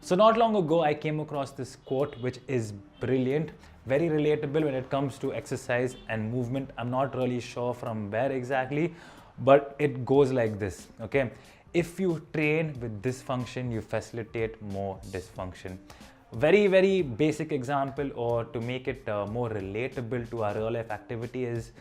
So not long ago, I came across this quote, which is brilliant, very relatable when it comes to exercise and movement. I'm not really sure from where exactly, but it goes like this, okay? If you train with dysfunction, you facilitate more dysfunction. Very basic example, or to make it more relatable to our real life activity, is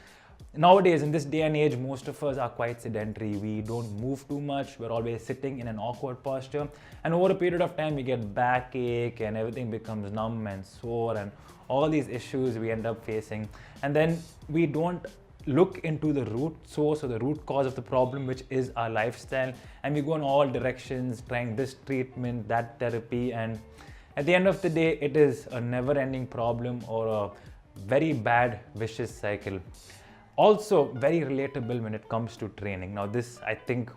nowadays in this day and age, most of us are quite sedentary. We don't move too much. We're always sitting in an awkward posture, and over a period of time we get backache and everything becomes numb and sore and all these issues we end up facing. And then we don't look into the root source or the root cause of the problem, which is our lifestyle, and we go in all directions trying this treatment, that therapy, and at the end of the day it is a never-ending problem or a very bad vicious cycle. Also very relatable when it comes to training. Now this, I think,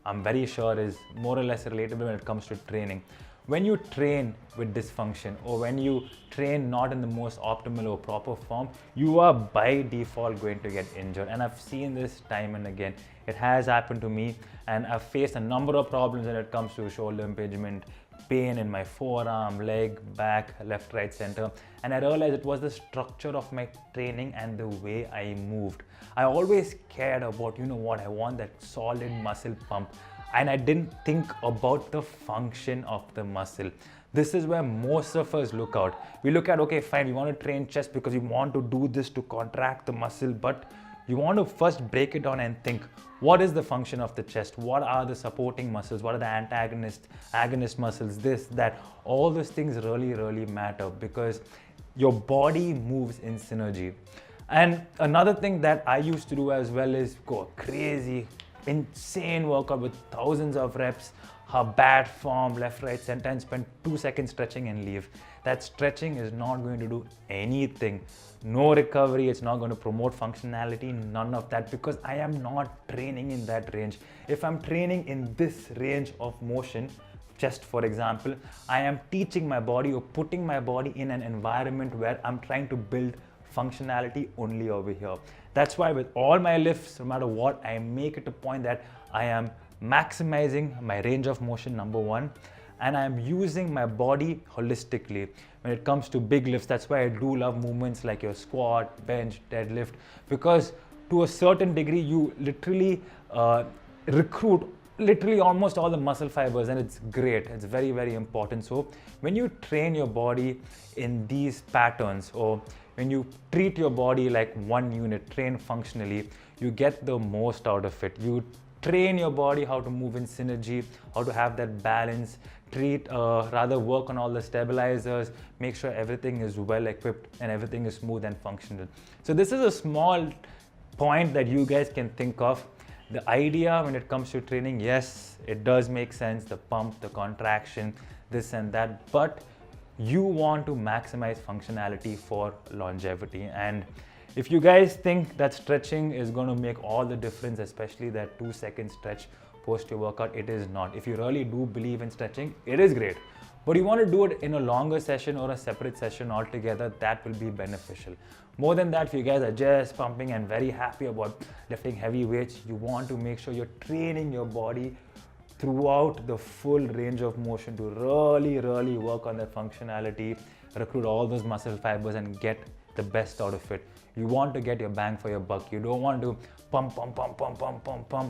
I'm very sure is more or less relatable when it comes to training. When you train with dysfunction, or when you train not in the most optimal or proper form, you are by default going to get injured. And I've seen this time and again. It has happened to me, and I've faced a number of problems when it comes to shoulder impingement, pain in my forearm, leg, back, left, right, center. And I realized it was the structure of my training and the way I moved. I always cared about, I want that solid muscle pump. And I didn't think about the function of the muscle. This is where most of us look out. We look at, okay, fine, we want to train chest because we want to do this to contract the muscle, but you want to first break it down and think, what is the function of the chest? What are the supporting muscles? What are the agonist muscles? This, that, all those things really matter, because your body moves in synergy. And another thing that I used to do as well is go crazy, insane workout with thousands of reps, her bad form, left, right, center, and spend 2 seconds stretching and leave. That stretching is not going to do anything. No recovery, it's not going to promote functionality, none of that, because I am not training in that range. If I'm training in this range of motion, chest for example, I am teaching my body or putting my body in an environment where I'm trying to build functionality only over here. That's why with all my lifts, no matter what, I make it a point that I am maximizing my range of motion, number one, and I am using my body holistically. When it comes to big lifts, that's why I do love movements like your squat, bench, deadlift, because to a certain degree, you literally recruit almost all the muscle fibers, and it's great. It's very important. So when you train your body in these patterns, or when you treat your body like one unit, train functionally, you get the most out of it. You train your body how to move in synergy, how to have that balance, work on all the stabilizers, make sure everything is well equipped and everything is smooth and functional. So this is a small point that you guys can think of. The idea when it comes to training, yes, it does make sense, the pump, the contraction, this and that, but you want to maximize functionality for longevity. And if you guys think that stretching is going to make all the difference, especially that 2 second stretch post your workout, it is not. If you really do believe in stretching, it is great. But you want to do it in a longer session or a separate session altogether, that will be beneficial. More than that, if you guys are just pumping and very happy about lifting heavy weights, you want to make sure you're training your body throughout the full range of motion to really work on that functionality, recruit all those muscle fibers and get the best out of it. You want to get your bang for your buck. You don't want to pump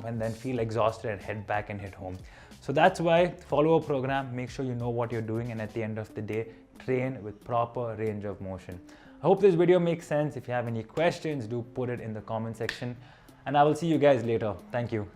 and then feel exhausted and head back and hit home. So that's why follow a program, make sure you know what you're doing, and at the end of the day, train with proper range of motion. I hope this video makes sense. If you have any questions, do put it in the comment section, and I will see you guys later. Thank you.